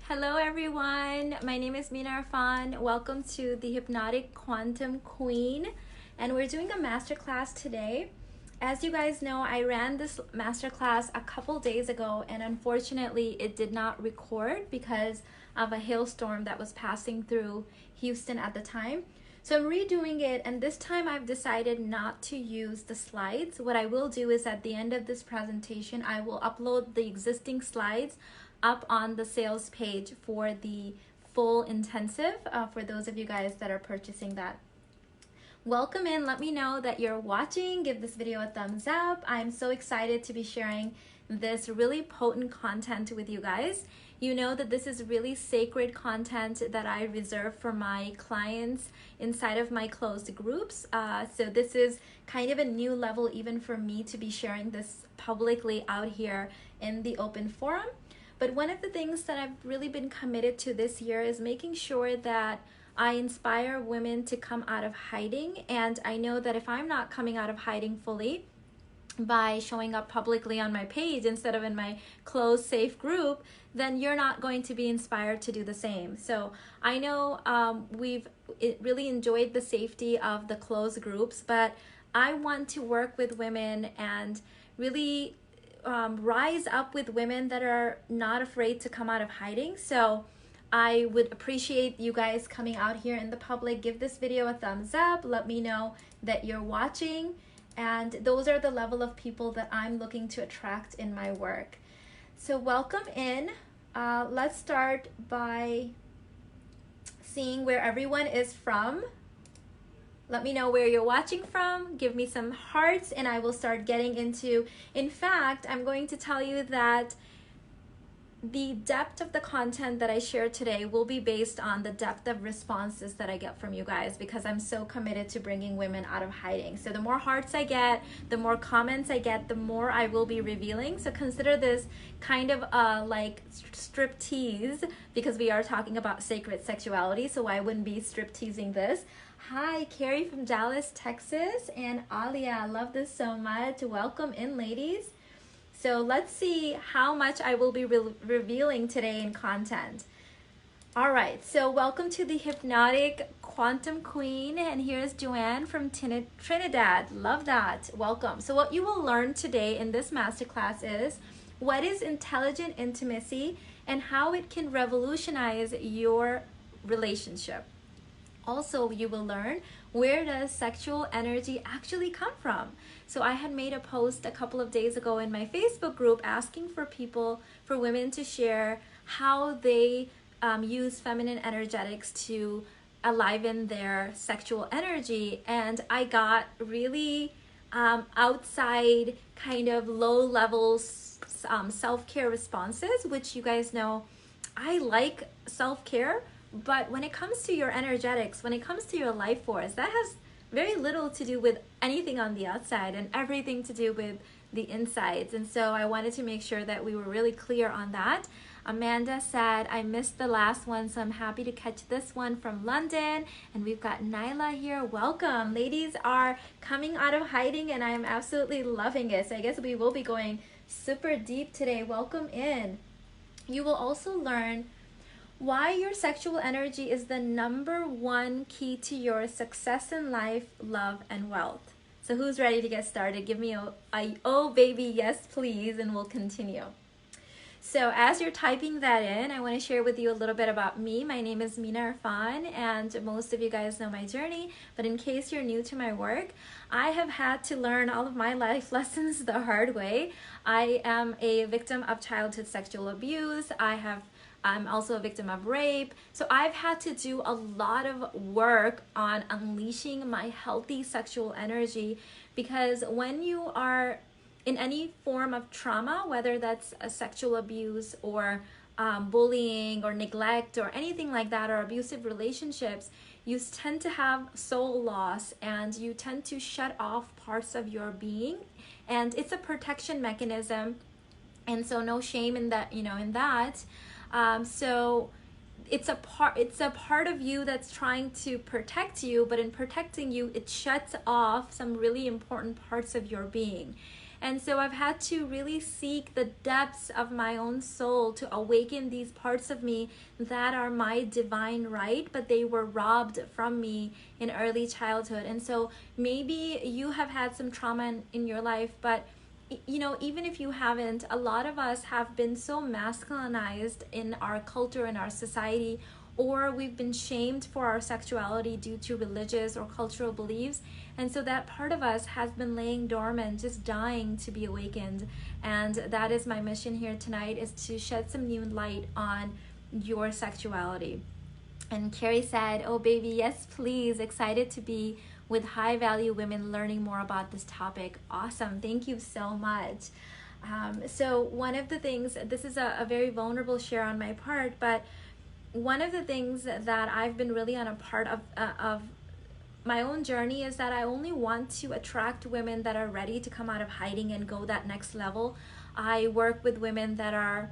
Hello everyone, my name is Mina Irfan. Welcome to the Hypnotic Quantum Queen, and we're doing a masterclass today. As you guys know, I ran this masterclass a couple days ago, and unfortunately it did not record because of a hailstorm that was passing through Houston at the time. So I'm redoing it, and this time I've decided not to use the slides. What I will do is at the end of this presentation, I will upload the existing slides up on the sales page for the full intensive for those of you guys that are purchasing that. Welcome in. Let me know that you're watching. Give this video a thumbs up. I'm so excited to be sharing this really potent content with you guys. You know that this is really sacred content that I reserve for my clients inside of my closed groups. So this is kind of a new level even for me to be sharing this publicly out here in the open forum. But one of the things that I've really been committed to this year is making sure that I inspire women to come out of hiding. And I know that if I'm not coming out of hiding fully by showing up publicly on my page instead of in my closed, safe group, then you're not going to be inspired to do the same. So I know we've really enjoyed the safety of the closed groups, but I want to work with women and really rise up with women that are not afraid to come out of hiding. So I would appreciate you guys coming out here in the public. Give this video a thumbs up. Let me know that you're watching. And those are the level of people that I'm looking to attract in my work. So welcome in. Let's start by seeing where everyone is from. Let me know where you're watching from. Give me some hearts and I will start getting into. In fact, I'm going to tell you that the depth of the content that I share today will be based on the depth of responses that I get from you guys, because I'm so committed to bringing women out of hiding. So the more hearts I get, the more comments I get, the more I will be revealing. So consider this kind of like strip tease, because we are talking about sacred sexuality. So I wouldn't be strip teasing this. Hi, Carrie from Dallas, Texas, and Alia. I love this so much. Welcome in, ladies. So let's see how much I will be revealing today in content. All right, so welcome to the Hypnotic Quantum Queen, and here's Joanne from Trinidad. Love that. Welcome. So what you will learn today in this masterclass is what is intelligent intimacy and how it can revolutionize your relationship. Also, you will learn where does sexual energy actually come from. So I had made a post a couple of days ago in my Facebook group asking for women to share how they use feminine energetics to enliven their sexual energy. And I got really outside kind of low level self-care responses, which you guys know I like self-care. But when it comes to your energetics, when it comes to your life force, that has very little to do with anything on the outside and everything to do with the insides. And so I wanted to make sure that we were really clear on that. Amanda said, I missed the last one, so I'm happy to catch this one from London. And we've got Nyla here. Welcome. Ladies are coming out of hiding and I'm absolutely loving it. So I guess we will be going super deep today. Welcome in. You will also learn why your sexual energy is the #1 key to your success in life, love, and wealth. So who's ready to get started? Give me a oh baby, yes please, and we'll continue. So as you're typing that in, I want to share with you a little bit about me. My name is Mina Irfan, and most of you guys know my journey, but in case you're new to my work, I have had to learn all of my life lessons the hard way. I am a victim of childhood sexual abuse. I'm also a victim of rape. So I've had to do a lot of work on unleashing my healthy sexual energy, because when you are in any form of trauma, whether that's a sexual abuse or bullying or neglect or anything like that, or abusive relationships, you tend to have soul loss and you tend to shut off parts of your being. And it's a protection mechanism. And so no shame in that, in that. So it's a part of you that's trying to protect you, but in protecting you, it shuts off some really important parts of your being. And so I've had to really seek the depths of my own soul to awaken these parts of me that are my divine right, but they were robbed from me in early childhood. And so maybe you have had some trauma in your life, but you know, even if you haven't, a lot of us have been so masculinized in our culture, in our society, or we've been shamed for our sexuality due to religious or cultural beliefs. And so that part of us has been laying dormant, just dying to be awakened. And that is my mission here tonight, is to shed some new light on your sexuality. And Carrie said, oh baby, yes please, excited to be with high value women learning more about this topic. Awesome, thank you so much. So one of the things, this is a very vulnerable share on my part, but one of the things that I've been really on a part of my own journey is that I only want to attract women that are ready to come out of hiding and go that next level. I work with women that are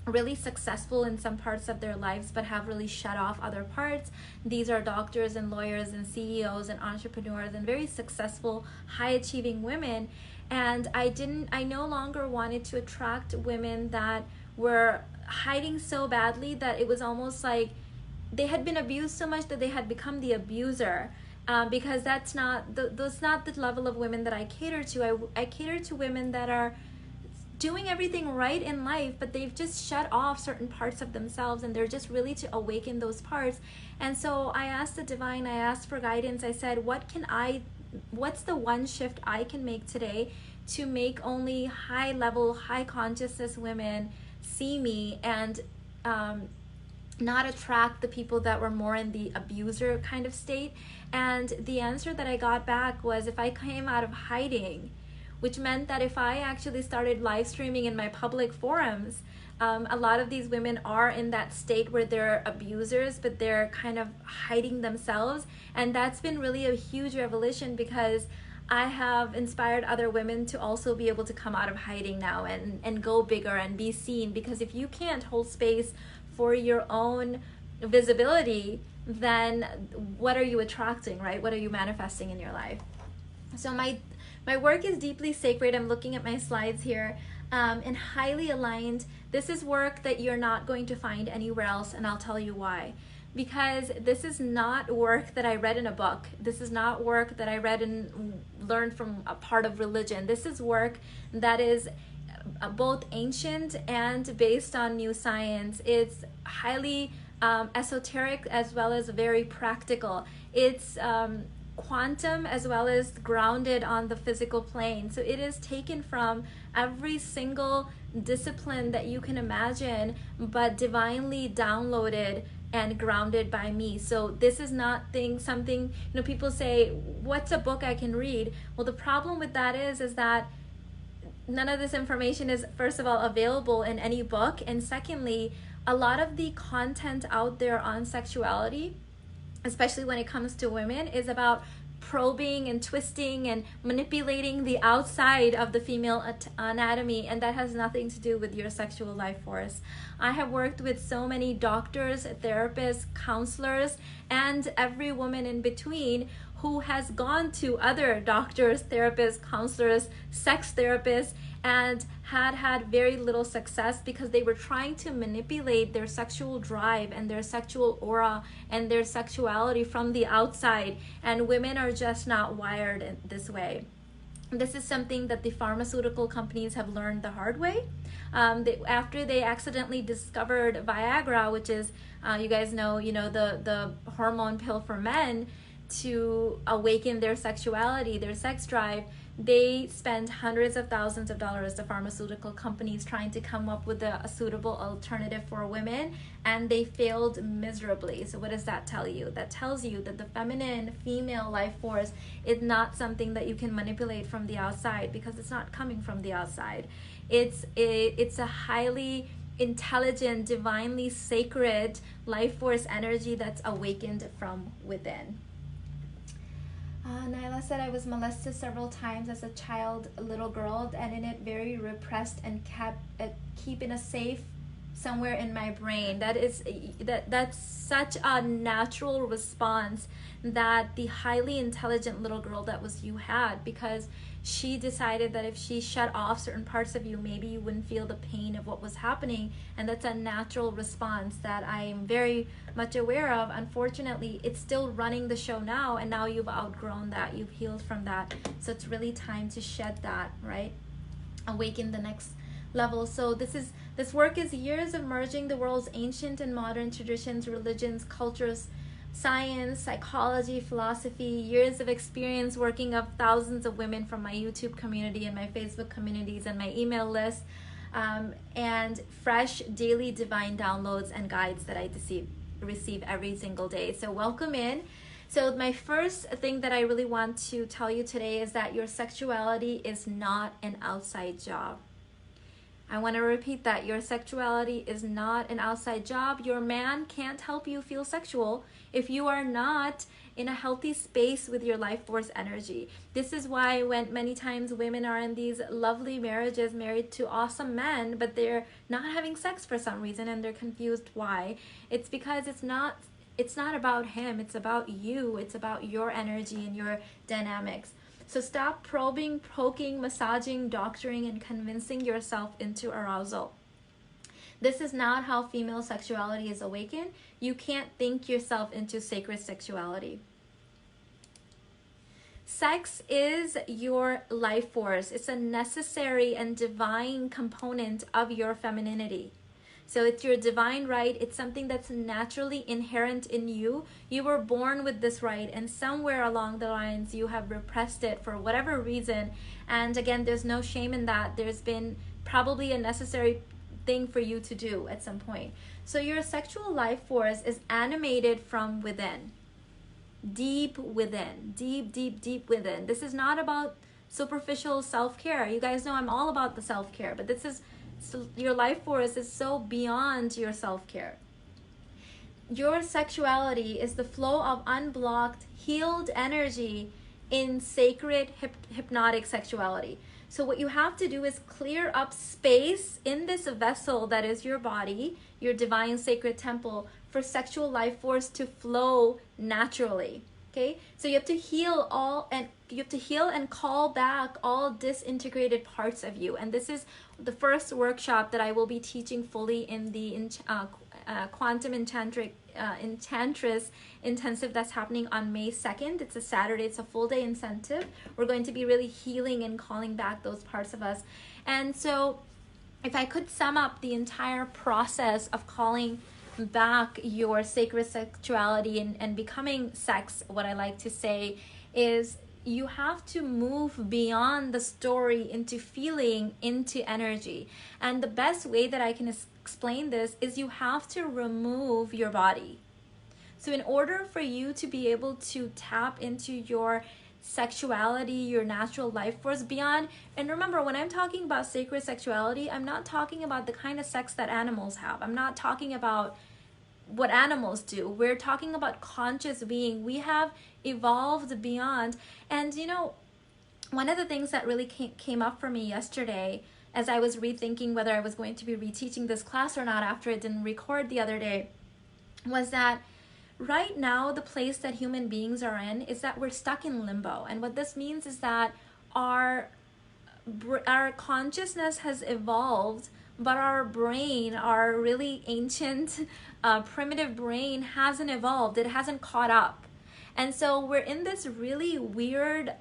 really successful in some parts of their lives but have really shut off other parts. These are doctors and lawyers and CEOs and entrepreneurs and very successful, high achieving women. And I no longer wanted to attract women that were hiding so badly that it was almost like they had been abused so much that they had become the abuser. Because that's not the level of women that I cater to. I cater to women that are doing everything right in life, but they've just shut off certain parts of themselves, and they're just really to awaken those parts. And so I asked the divine, I asked for guidance. I said, what's the one shift I can make today to make only high level, high consciousness women see me and not attract the people that were more in the abuser kind of state? And the answer that I got back was, if I came out of hiding, which meant that if I actually started live streaming in my public forums, a lot of these women are in that state where they're abusers, but they're kind of hiding themselves. And that's been really a huge revelation, because I have inspired other women to also be able to come out of hiding now and go bigger and be seen. Because if you can't hold space for your own visibility, then what are you attracting, right? What are you manifesting in your life? So my work is deeply sacred. I'm looking at my slides here, and highly aligned. This is work that you're not going to find anywhere else, and I'll tell you why. Because this is not work that I read in a book. This is not work that I read and learned from a part of religion. This is work that is both ancient and based on new science. It's highly esoteric as well as very practical. It's quantum as well as grounded on the physical plane. So it is taken from every single discipline that you can imagine, but divinely downloaded and grounded by me. So this is not something, you know, people say, what's a book I can read? Well, the problem with that is that none of this information is, first of all, available in any book. And secondly, a lot of the content out there on sexuality, especially when it comes to women, is about probing and twisting and manipulating the outside of the female anatomy, and that has nothing to do with your sexual life force. I have worked with so many doctors, therapists, counselors, and every woman in between who has gone to other doctors, therapists, counselors, sex therapists, and had very little success because they were trying to manipulate their sexual drive and their sexual aura and their sexuality from the outside. And women are just not wired in this way. This is something that the pharmaceutical companies have learned the hard way. After they accidentally discovered Viagra, which is, you guys know, the hormone pill for men to awaken their sexuality, their sex drive, they spend hundreds of thousands of dollars, the pharmaceutical companies, trying to come up with a suitable alternative for women, and they failed miserably. So what does that tell you? That tells you that the feminine, female life force is not something that you can manipulate from the outside, because it's not coming from the outside. It's a highly intelligent, divinely sacred life force energy that's awakened from within. Nyla said, I was molested several times as a child, a little girl, and in it very repressed and keep in a safe somewhere in my brain. That's such a natural response that the highly intelligent little girl that was you had, because she decided that if she shut off certain parts of you, maybe you wouldn't feel the pain of what was happening. And that's a natural response that I am very much aware of. Unfortunately, it's still running the show now, and now you've outgrown that, you've healed from that. So it's really time to shed that, right? Awaken the next level. So this work is years of merging the world's ancient and modern traditions, religions, cultures, science, psychology, philosophy, years of experience working with thousands of women from my YouTube community and my Facebook communities and my email list, and fresh daily divine downloads and guides that I receive every single day. So welcome in. So my first thing that I really want to tell you today is that your sexuality is not an outside job. I want to repeat that. Your sexuality is not an outside job. Your man can't help you feel sexual if you are not in a healthy space with your life force energy. This is why when many times women are in these lovely marriages, married to awesome men, but they're not having sex for some reason and they're confused why. It's because it's not about him, it's about you. It's about your energy and your dynamics. So stop probing, poking, massaging, doctoring, and convincing yourself into arousal. This is not how female sexuality is awakened. You can't think yourself into sacred sexuality. Sex is your life force. It's a necessary and divine component of your femininity. So it's your divine right. It's something that's naturally inherent in you. You were born with this right, and somewhere along the lines you have repressed it for whatever reason. And again, there's no shame in that. There's been probably a necessary thing for you to do at some point. So your sexual life force is animated from within. Deep within. Deep, deep, deep within. This is not about superficial self-care. You guys know I'm all about the self-care, but this is, so your life force is so beyond your self-care. Your sexuality is the flow of unblocked, healed energy in sacred hypnotic sexuality. So what you have to do is clear up space in this vessel that is your body, your divine sacred temple, for sexual life force to flow naturally. Okay, so you have to heal and call back all disintegrated parts of you. And this is the first workshop that I will be teaching fully in the Quantum Enchantress intensive that's happening on May 2nd. It's a Saturday. It's a full day incentive. We're going to be really healing and calling back those parts of us. And so if I could sum up the entire process of calling back your sacred sexuality and becoming sex, what I like to say is you have to move beyond the story into feeling, into energy. And the best way that I can explain this is you have to remove your body. So in order for you to be able to tap into your sexuality, your natural life force beyond, and remember, when I'm talking about sacred sexuality, I'm not talking about the kind of sex that animals have. I'm not talking about what animals do. We're talking about conscious being. We have evolved beyond. And you know, one of the things that really came up for me yesterday as I was rethinking whether I was going to be reteaching this class or not after it didn't record the other day was that right now the place that human beings are in is that we're stuck in limbo. And what this means is that our consciousness has evolved, but our brain, our really ancient primitive brain hasn't evolved. It hasn't caught up. And so we're in this really weird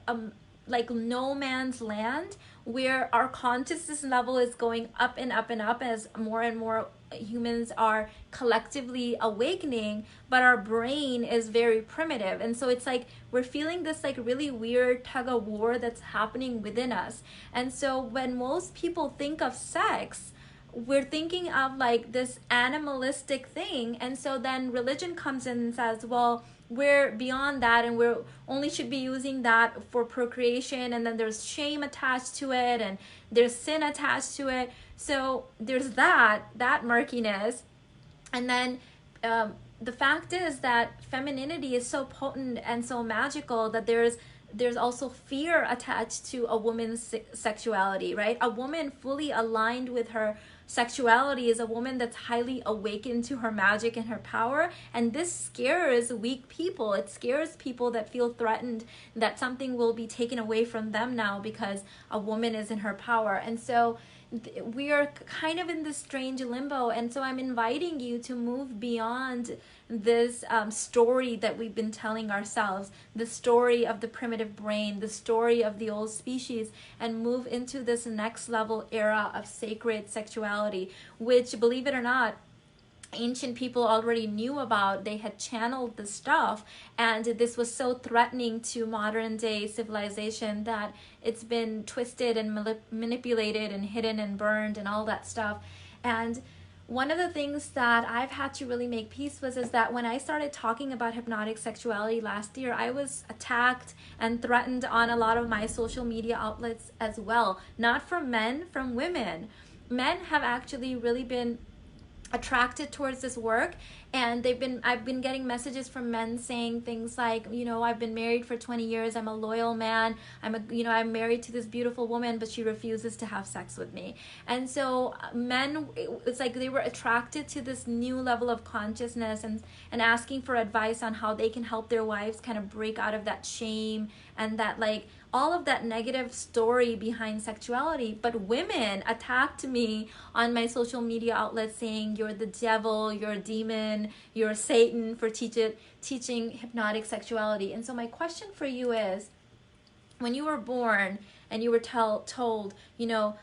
like no man's land where our consciousness level is going up and up and up as more and more humans are collectively awakening, but our brain is very primitive. And so it's like we're feeling this like really weird tug of war that's happening within us. And so when most people think of sex, we're thinking of like this animalistic thing. And so then religion comes in and says, well, we're beyond that and we're only should be using that for procreation. And then there's shame attached to it and there's sin attached to it. So there's that murkiness. And then the fact is that femininity is so potent and so magical that there's also fear attached to a woman's sexuality, right? A woman fully aligned with her sexuality is a woman that's highly awakened to her magic and her power. And this scares weak people. It scares people that feel threatened that something will be taken away from them now because a woman is in her power. And so we are kind of in this strange limbo. And so I'm inviting you to move beyond this story that we've been telling ourselves, the story of the primitive brain, the story of the old species, and move into this next level era of sacred sexuality, which, believe it or not, ancient people already knew about. They had channeled the stuff, and this was so threatening to modern day civilization that it's been twisted and manipulated and hidden and burned and all that stuff. And one of the things that I've had to really make peace with is that when I started talking about hypnotic sexuality last year, I was attacked and threatened on a lot of my social media outlets as well. Not from men, from women. Men have actually really been attracted towards this work, and I've been getting messages from men saying things like, you know, I've been married for 20 years, I'm a loyal man, I'm married to this beautiful woman, but she refuses to have sex with me. And so men, it's like they were attracted to this new level of consciousness and asking for advice on how they can help their wives kind of break out of that shame and that, like, all of that negative story behind sexuality. But women attacked me on my social media outlets saying, you're the devil, you're a demon, you're Satan for teaching hypnotic sexuality. And so my question for you is, when you were born and you were told, you know,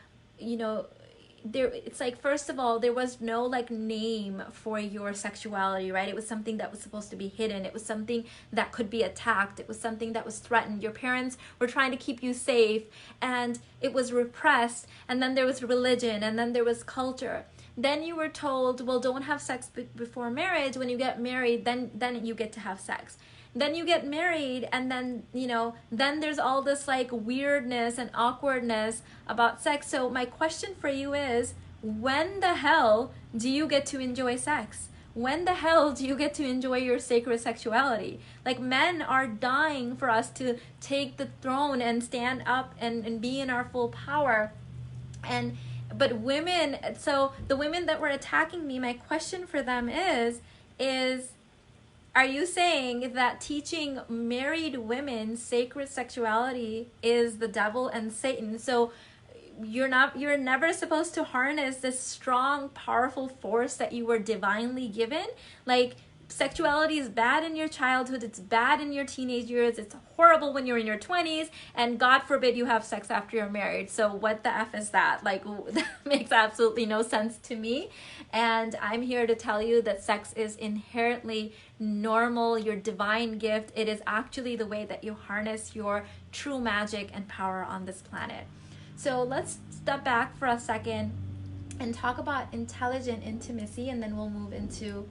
it's like, first of all, there was no like name for your sexuality, right? It was something that was supposed to be hidden. It was something that could be attacked. It was something that was threatened. Your parents were trying to keep you safe, and it was repressed. And then there was religion, and then there was culture. Then you were told, well, don't have sex before marriage. When you get married, then you get to have sex. Then you get married, and then, you know, then there's all this like weirdness and awkwardness about sex. So my question for you is, when the hell do you get to enjoy sex? When the hell do you get to enjoy your sacred sexuality? Like, men are dying for us to take the throne and stand up and be in our full power. But women, so the women that were attacking me, my question for them is, are you saying that teaching married women sacred sexuality is the devil and Satan? So you're never supposed to harness this strong, powerful force that you were divinely given? Like, sexuality is bad in your childhood, it's bad in your teenage years, it's horrible when you're in your 20s, and God forbid you have sex after you're married. So what the F is that? Like, that makes absolutely no sense to me. And I'm here to tell you that sex is inherently normal, your divine gift. It is actually the way that you harness your true magic and power on this planet. So let's step back for a second and talk about intelligent intimacy, and then we'll move into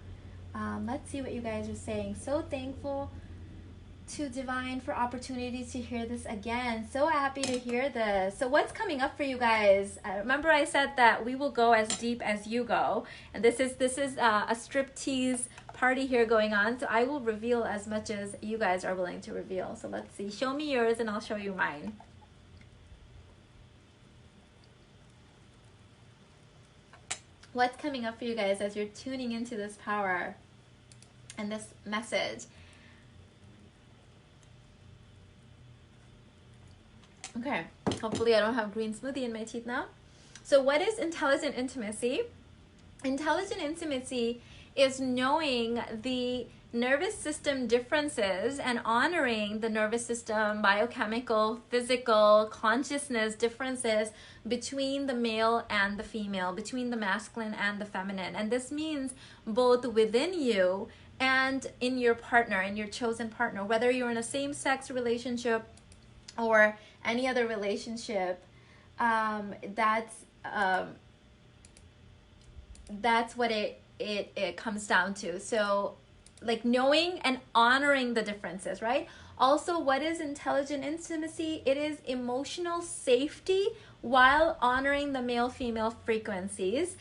let's see what you guys are saying. So thankful to Divine for opportunity to hear this again. So happy to hear this. So what's coming up for you guys? Remember I said that we will go as deep as you go, and this is a striptease party here going on. So I will reveal as much as you guys are willing to reveal. So let's see. Show me yours and I'll show you mine. What's coming up for you guys as you're tuning into this power and this message? Okay, hopefully I don't have green smoothie in my teeth now. So what is intelligent intimacy? Intelligent intimacy is knowing the nervous system differences and honoring the nervous system, biochemical, physical, consciousness differences between the male and the female, between the masculine and the feminine. And this means both within you and in your partner, in your chosen partner, whether you're in a same-sex relationship or any other relationship. That's what it comes down to. So like knowing and honoring the differences, right? Also, what is intelligent intimacy? It is emotional safety while honoring the male-female frequencies.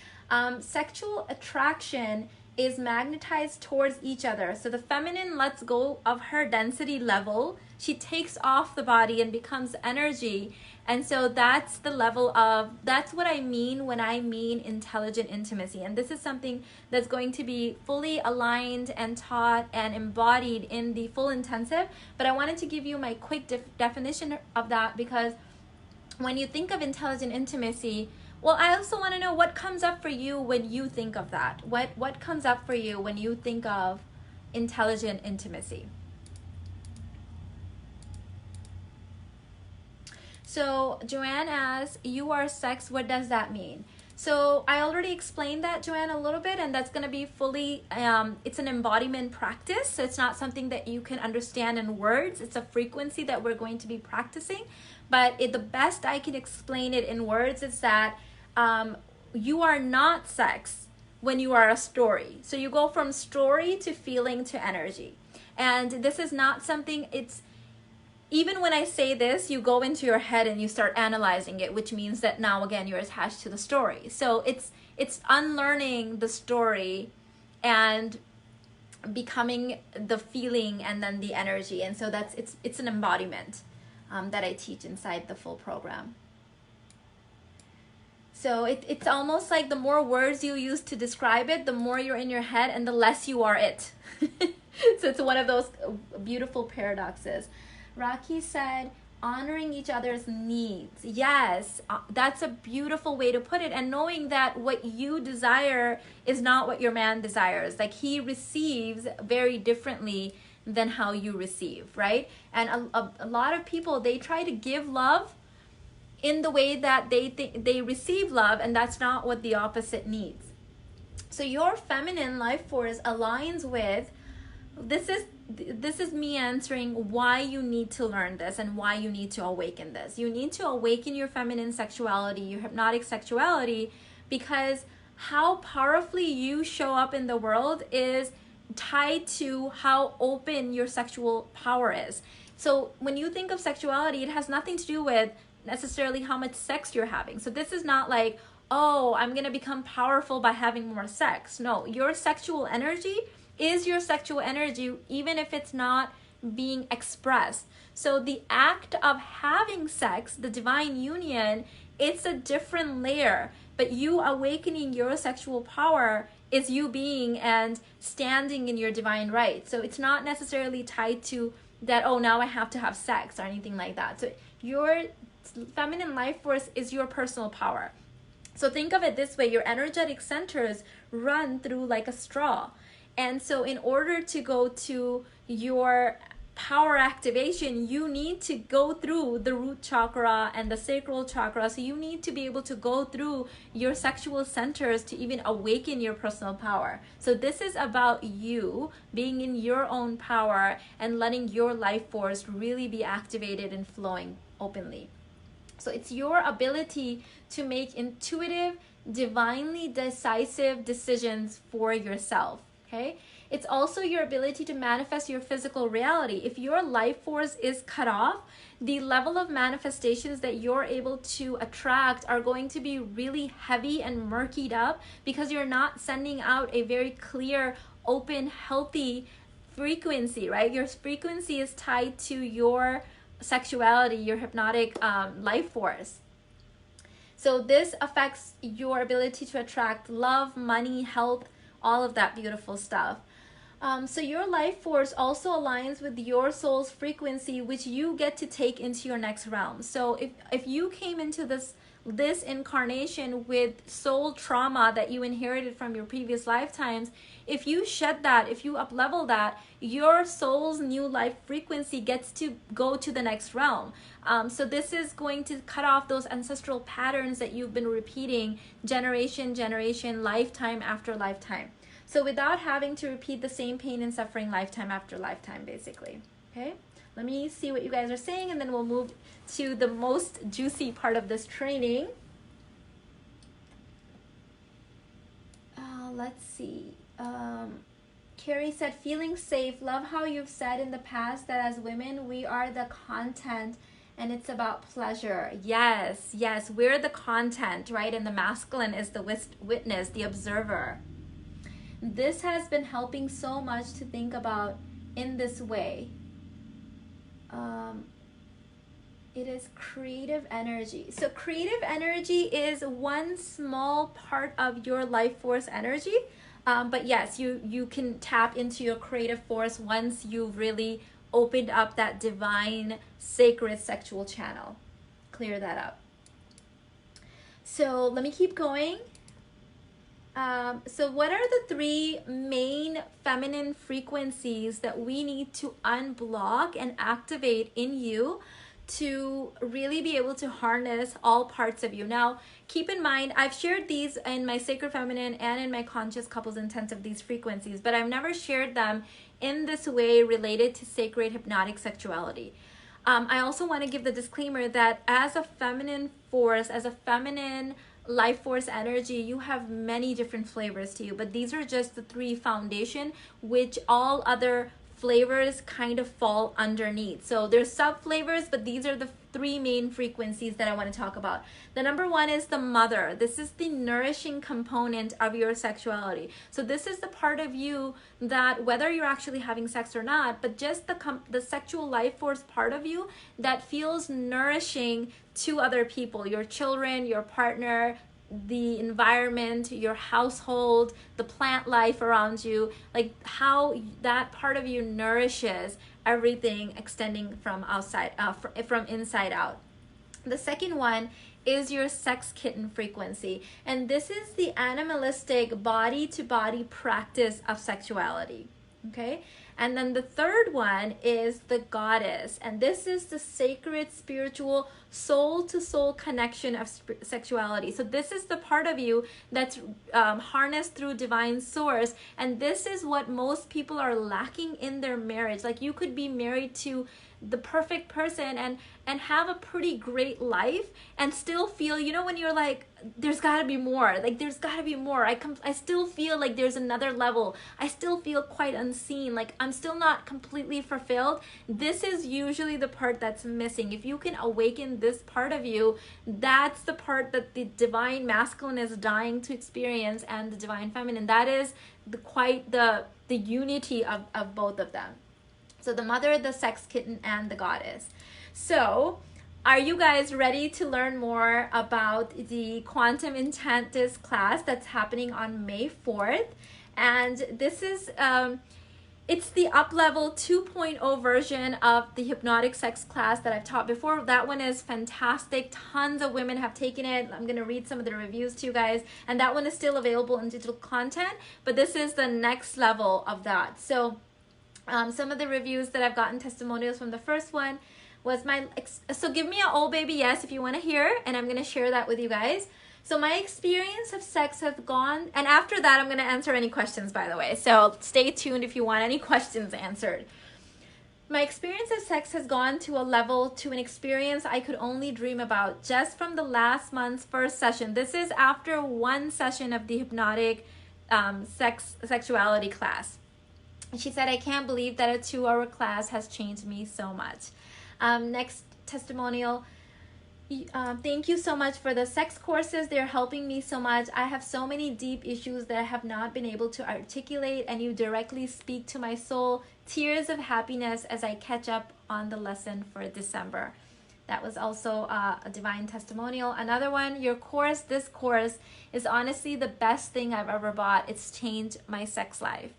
Sexual attraction is magnetized towards each other. So the feminine lets go of her density level. She takes off the body and becomes energy. And so that's the level of, that's what I mean when I mean intelligent intimacy. And this is something that's going to be fully aligned and taught and embodied in the full intensive. But I wanted to give you my quick definition of that, because when you think of intelligent intimacy, well, I also want to know what comes up for you when you think of that. What comes up for you when you think of intelligent intimacy? So Joanne asks, you are sex, what does that mean? So I already explained that, Joanne, a little bit, and that's going to be fully, it's an embodiment practice. So it's not something that you can understand in words. It's a frequency that we're going to be practicing. But the best I can explain it in words is that you are not sex when you are a story. So you go from story to feeling to energy. And this is not something, it's, even when I say this, you go into your head and you start analyzing it, which means that now again you're attached to the story. So it's unlearning the story and becoming the feeling and then the energy. And so that's it's an embodiment that I teach inside the full program. So it's almost like the more words you use to describe it, the more you're in your head and the less you are it. So it's one of those beautiful paradoxes. Rocky said, honoring each other's needs. Yes, that's a beautiful way to put it. And knowing that what you desire is not what your man desires. Like, he receives very differently than how you receive, right? And a lot of people, they try to give love in the way that they think they receive love, and that's not what the opposite needs. So your feminine life force aligns with, this is me answering why you need to learn this and why you need to awaken this. You need to awaken your feminine sexuality, your hypnotic sexuality, because how powerfully you show up in the world is tied to how open your sexual power is. So when you think of sexuality, it has nothing to do with necessarily how much sex you're having. So this is not like, oh, I'm gonna become powerful by having more sex. No, your sexual energy is your sexual energy, even if it's not being expressed. So the act of having sex, the divine union, it's a different layer. But you awakening your sexual power is you being and standing in your divine right. So it's not necessarily tied to that, oh, now I have to have sex or anything like that. So your feminine life force is your personal power. So think of it this way, your energetic centers run through like a straw. And so in order to go to your power activation, you need to go through the root chakra and the sacral chakra. So you need to be able to go through your sexual centers to even awaken your personal power. So this is about you being in your own power and letting your life force really be activated and flowing openly. So it's your ability to make intuitive, divinely decisive decisions for yourself. Okay? It's also your ability to manifest your physical reality. If your life force is cut off, the level of manifestations that you're able to attract are going to be really heavy and murkied up, because you're not sending out a very clear, open, healthy frequency, right? Your frequency is tied to your sexuality, your hypnotic life force. So this affects your ability to attract love, money, health, all of that beautiful stuff. So your life force also aligns with your soul's frequency, which you get to take into your next realm. So if you came into this incarnation with soul trauma that you inherited from your previous lifetimes, if you shed that, if you up-level that, your soul's new life frequency gets to go to the next realm. So this is going to cut off those ancestral patterns that you've been repeating generation, lifetime after lifetime. So without having to repeat the same pain and suffering lifetime after lifetime, basically. Okay? Let me see what you guys are saying, and then we'll move to the most juicy part of this training. Let's see. Carrie said, feeling safe. Love how you've said in the past that as women, we are the content and it's about pleasure. Yes, yes, we're the content, right? And the masculine is the witness, the observer. this has been helping so much to think about in this way. It is creative energy. So creative energy is one small part of your life force energy. But yes, you can tap into your creative force once you've really opened up that divine, sacred sexual channel. Clear that up. So let me keep going. So what are the 3 main feminine frequencies that we need to unblock and activate in you to really be able to harness all parts of you? Now, keep in mind, I've shared these in my Sacred Feminine and in my Conscious Couples Intensive, these frequencies, but I've never shared them in this way related to sacred hypnotic sexuality. I also want to give the disclaimer that as a feminine force, as a feminine life force energy, you have many different flavors to you, but these are just the 3 foundation, which all other flavors kind of fall underneath. So there's sub flavors, but these are the 3 main frequencies that I want to talk about. The number 1 is the mother. This is the nourishing component of your sexuality. So this is the part of you that, whether you're actually having sex or not, but just the sexual life force part of you that feels nourishing to other people, your children, your partner, the environment, your household, the plant life around you, like how that part of you nourishes everything extending from outside, from inside out. The second one is your sex kitten frequency, and this is the animalistic body to body practice of sexuality. Okay, and then the third one is the goddess, and this is the sacred spiritual soul to soul connection of sexuality. So this is the part of you that's harnessed through divine source, and this is what most people are lacking in their marriage. Like, you could be married to the perfect person and have a pretty great life and still feel, you know, when you're like, there's got to be more, like there's got to be more. I still feel like there's another level. I still feel quite unseen, like I'm still not completely fulfilled. This is usually the part that's missing. If you can awaken this part of you, that's the part that the divine masculine is dying to experience, and the divine feminine, that is the unity of both of them. So the mother, the sex kitten, and the goddess. So are you guys ready to learn more about the Quantum Enchantress class that's happening on May 4th? And this is, it's the up-level 2.0 version of the hypnotic sex class that I've taught before. That one is fantastic. Tons of women have taken it. I'm going to read some of the reviews to you guys. And that one is still available in digital content, but this is the next level of that. So some of the reviews that I've gotten, testimonials from the first one, was so give me an oh baby yes if you want to hear, and I'm going to share that with you guys. So my experience of sex has gone, and after that I'm going to answer any questions, by the way, so stay tuned if you want any questions answered. My experience of sex has gone to an experience I could only dream about just from the last month's first session. This is after one session of the hypnotic sexuality class. She said, I can't believe that a 2-hour class has changed me so much. Next testimonial. Thank you so much for the sex courses. They're helping me so much. I have so many deep issues that I have not been able to articulate, and you directly speak to my soul. Tears of happiness as I catch up on the lesson for December. That was also a divine testimonial. Another one, this course is honestly the best thing I've ever bought. It's changed my sex life.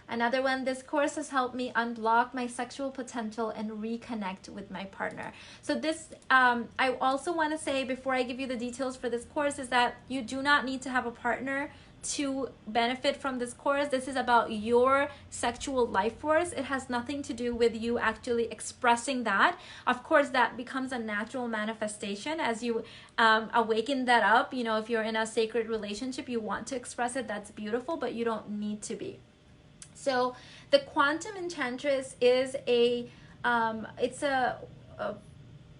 Another one, this course has helped me unblock my sexual potential and reconnect with my partner. So this, I also want to say before I give you the details for this course, is that you do not need to have a partner to benefit from this course. This is about your sexual life force. It has nothing to do with you actually expressing that. Of course, that becomes a natural manifestation as you awaken that up. You know, if you're in a sacred relationship, you want to express it, that's beautiful, but you don't need to be. So the Quantum Enchantress is it's a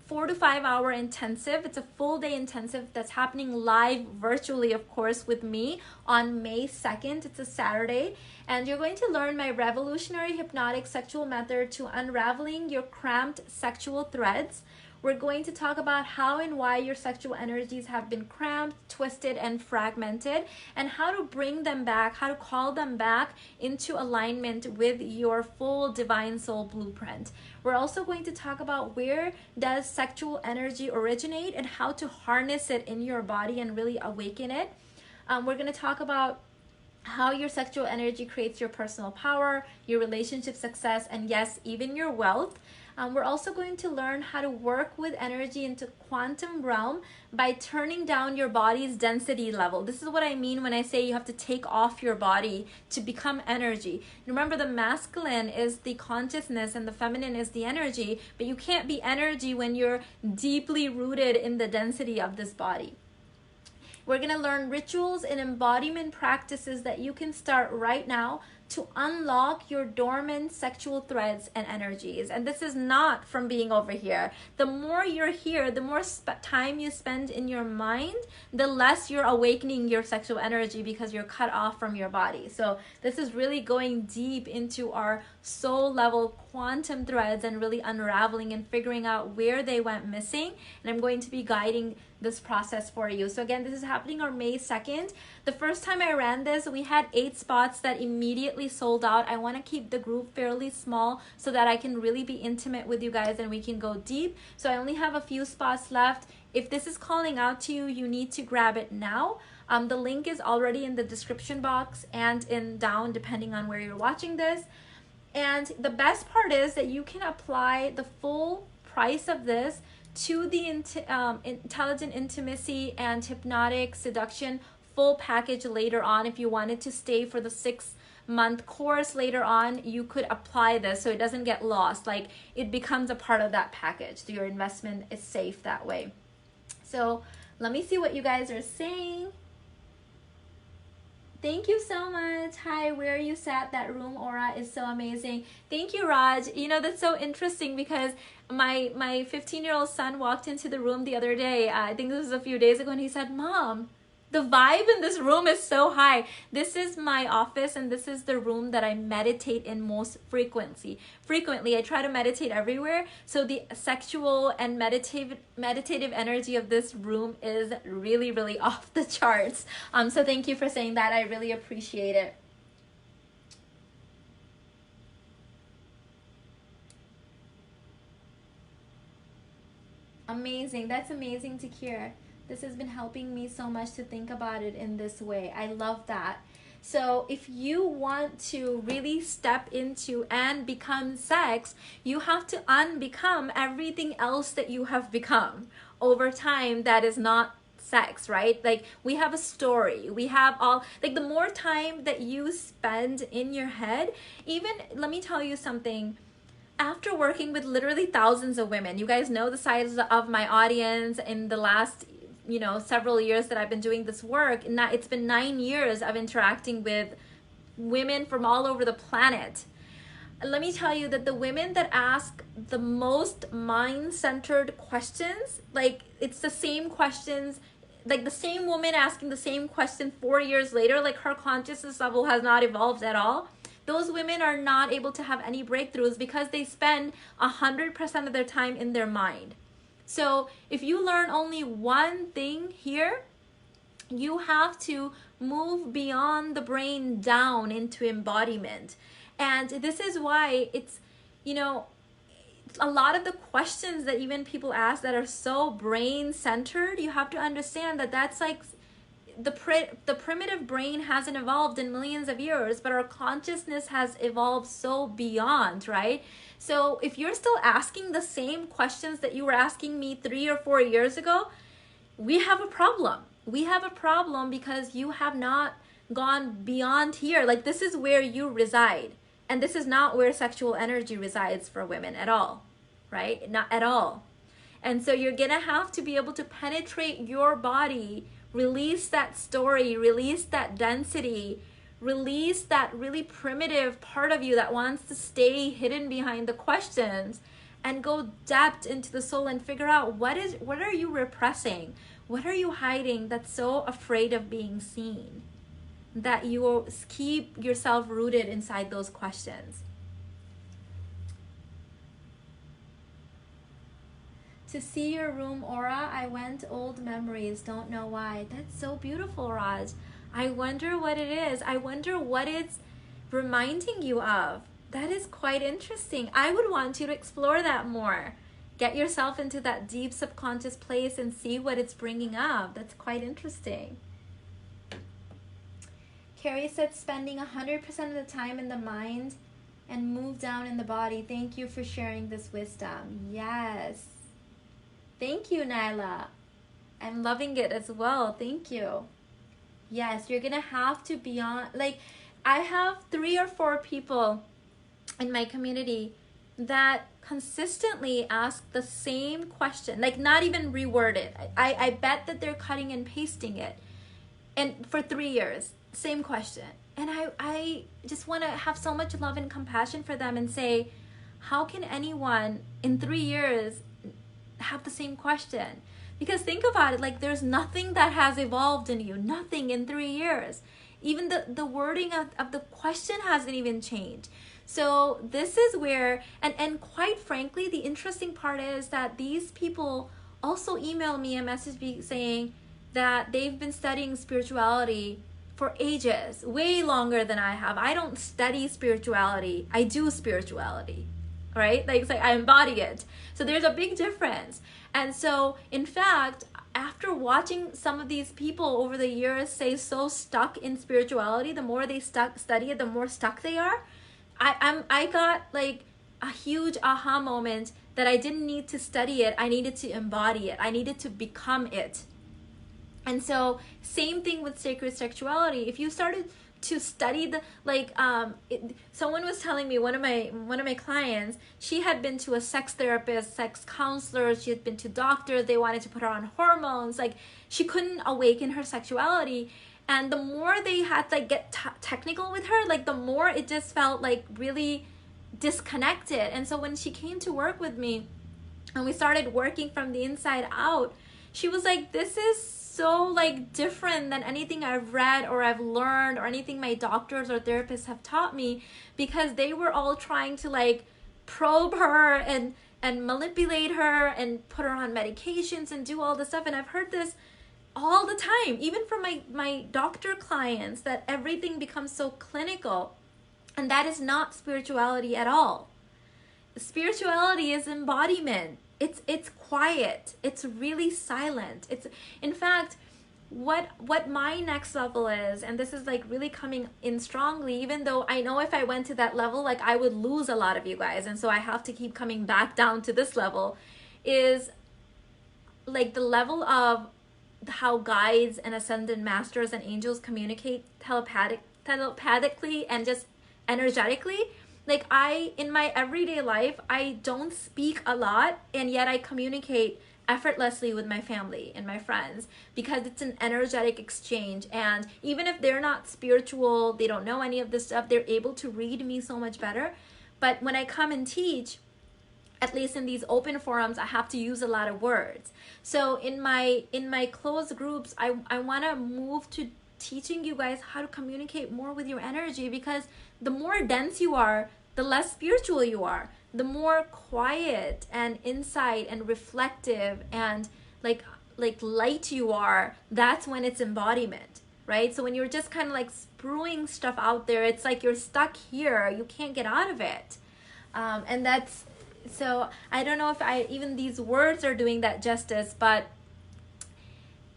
4 to 5 hour intensive. It's a full day intensive that's happening live virtually, of course, with me on May 2nd. It's a Saturday, and you're going to learn my revolutionary hypnotic sexual method to unraveling your cramped sexual threads, We're going to talk about how and why your sexual energies have been cramped, twisted, and fragmented, and how to bring them back, how to call them back into alignment with your full divine soul blueprint. We're also going to talk about where does sexual energy originate and how to harness it in your body and really awaken it. We're going to talk about how your sexual energy creates your personal power, your relationship success, and yes, even your wealth. We're also going to learn how to work with energy into quantum realm by turning down your body's density level. This is what I mean when I say you have to take off your body to become energy. Remember, the masculine is the consciousness and the feminine is the energy, but you can't be energy when you're deeply rooted in the density of this body. We're going to learn rituals and embodiment practices that you can start right now to unlock your dormant sexual threads and energies. And this is not from being over here. The more you're here, the more time you spend in your mind, the less you're awakening your sexual energy because you're cut off from your body. So this is really going deep into our soul level quantum threads and really unraveling and figuring out where they went missing. And I'm going to be guiding this process for you. So again, this is happening on May 2nd. The first time I ran this, we had 8 spots that immediately sold out. I want to keep the group fairly small so that I can really be intimate with you guys and we can go deep. So I only have a few spots left. If this is calling out to you, you need to grab it now. The link is already in the description box and in down depending on where you're watching this. And the best part is that you can apply the full price of this to the intelligent intimacy and hypnotic seduction full package later on. If you wanted to stay for the 6-month course later on, you could apply this so it doesn't get lost. Like, it becomes a part of that package, so your investment is safe that way. So let me see what you guys are saying. Thank you so much. Hi, where you sat, that room aura is so amazing. Thank you, Raj. You know, that's so interesting because my 15-year-old son walked into the room the other day. I think this was a few days ago, and he said, "Mom, the vibe in this room is so high." This is my office, and this is the room that I meditate in most frequently. I try to meditate everywhere. So the sexual and meditative energy of this room is really, really off the charts. So thank you for saying that. I really appreciate it. Amazing. That's amazing to hear. This has been helping me so much to think about it in this way. I love that. So if you want to really step into and become sex, you have to unbecome everything else that you have become over time that is not sex, right? Like, we have a story, we have all, like, the more time that you spend in your head, even, let me tell you something, after working with literally thousands of women, you guys know the size of my audience in the last several years that I've been doing this work. Now it's been 9 years of interacting with women from all over the planet. Let me tell you that the women that ask the most mind-centered questions, like, it's the same questions, like the same woman asking the same question 4 years later, like her consciousness level has not evolved at all. Those women are not able to have any breakthroughs because they spend 100% of their time in their mind. So if you learn only one thing here, you have to move beyond the brain down into embodiment. And this is why it's, a lot of the questions that even people ask that are so brain-centered, you have to understand that that's like the primitive brain hasn't evolved in millions of years, but our consciousness has evolved so beyond, right? So if you're still asking the same questions that you were asking me 3 or 4 years ago, we have a problem. We have a problem because you have not gone beyond here. Like, this is where you reside. And this is not where sexual energy resides for women at all, right? Not at all. And so you're gonna have to be able to penetrate your body, release that story, release that density, release that really primitive part of you that wants to stay hidden behind the questions, and go depth into the soul and figure out what are you repressing? What are you hiding that's so afraid of being seen that you will keep yourself rooted inside those questions? To see your room, Aura, I went old memories, don't know why. That's so beautiful, Raj. I wonder what it is. I wonder what it's reminding you of. That is quite interesting. I would want you to explore that more. Get yourself into that deep subconscious place and see what it's bringing up. That's quite interesting. Carrie said spending 100% of the time in the mind and move down in the body. Thank you for sharing this wisdom. Yes. Thank you, Nyla. I'm loving it as well. Thank you. Yes, you're going to have to be on, like, I have 3 or 4 people in my community that consistently ask the same question, like not even reword it. I bet that they're cutting and pasting it. And for 3 years, same question. And I just want to have so much love and compassion for them and say, how can anyone in 3 years have the same question? Because think about it, like there's nothing that has evolved in you, nothing in 3 years. Even the wording of the question hasn't even changed. So this is where, and quite frankly, the interesting part is that these people also email me a message saying that they've been studying spirituality for ages, way longer than I have. I don't study spirituality, I do spirituality, right? Like it's like I embody it. So there's a big difference. And so in fact, after watching some of these people over the years say so stuck in spirituality, the more they study it, the more stuck they are. I got like a huge aha moment that I didn't need to study it. I needed to embody it. I needed to become it. And so same thing with sacred sexuality. If you started to study the, like, someone was telling me, one of my clients, she had been to a sex therapist, sex counselor, she had been to doctors, they wanted to put her on hormones, like she couldn't awaken her sexuality. And the more they had to like get technical with her, like the more it just felt like really disconnected. And so when she came to work with me and we started working from the inside out, she was like, this is so like different than anything I've read or I've learned or anything my doctors or therapists have taught me, because they were all trying to like probe her and manipulate her and put her on medications and do all this stuff. And I've heard this all the time, even from my doctor clients, that everything becomes so clinical, and that is not spirituality at all. Spirituality is embodiment. It's quiet. It's really silent. It's, in fact, what my next level is, and this is like really coming in strongly, even though I know if I went to that level, like I would lose a lot of you guys, and so I have to keep coming back down to this level, is like the level of how guides and ascended masters and angels communicate telepathically and just energetically. Like in my everyday life, I don't speak a lot, and yet I communicate effortlessly with my family and my friends, because it's an energetic exchange. And even if they're not spiritual, they don't know any of this stuff, they're able to read me so much better. But when I come and teach, at least in these open forums, I have to use a lot of words. So in my closed groups, I want to move to teaching you guys how to communicate more with your energy, because the more dense you are, the less spiritual you are. The more quiet and insight and reflective and like light you are, that's when it's embodiment, right? So when you're just kind of like spewing stuff out there, it's like you're stuck here, you can't get out of it. And that's, so I don't know if even these words are doing that justice, but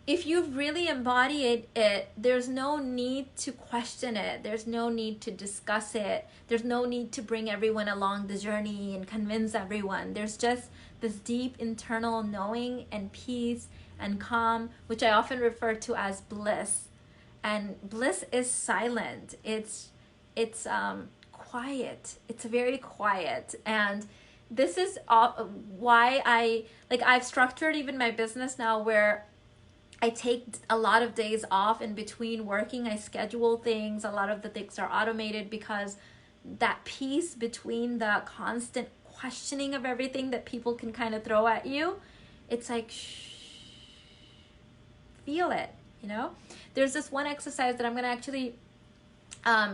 if you've really embodied it, there's no need to question it. There's no need to discuss it. There's no need to bring everyone along the journey and convince everyone. There's just this deep internal knowing and peace and calm, which I often refer to as bliss. And bliss is silent. It's quiet. It's very quiet. And this is why I've structured even my business now where I take a lot of days off in between working. I schedule things. A lot of the things are automated, because that piece between the constant questioning of everything that people can kind of throw at you, it's like, shh, feel it, you know? There's this one exercise that I'm going to actually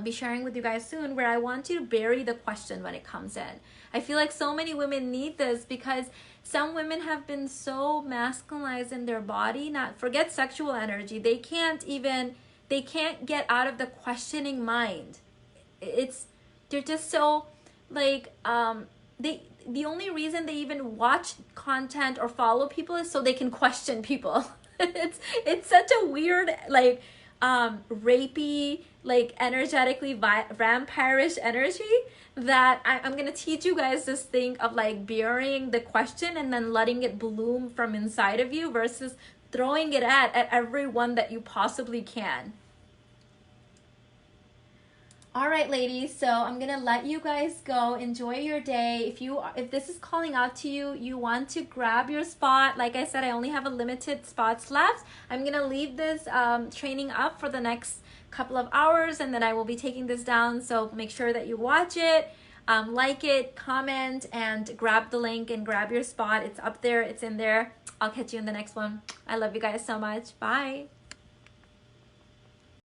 be sharing with you guys soon, where I want you to bury the question when it comes in. I feel like so many women need this because some women have been so masculinized in their body, not forget sexual energy. They can't get out of the questioning mind. They're just so like, the only reason they even watch content or follow people is so they can question people. It's such a weird, like, rapey, like energetically vampirish energy that I'm gonna teach you guys this thing of like burying the question and then letting it bloom from inside of you versus throwing it at everyone that you possibly can. All right, ladies, so I'm gonna let you guys go. Enjoy your day. If this is calling out to you, you want to grab your spot. Like I said, I only have a limited spots left. I'm gonna leave this training up for the next couple of hours, and then I will be taking this down. So make sure that you watch it, like it, comment, and grab the link and grab your spot. It's up there, it's in there. I'll catch you in the next one. I love you guys so much. Bye.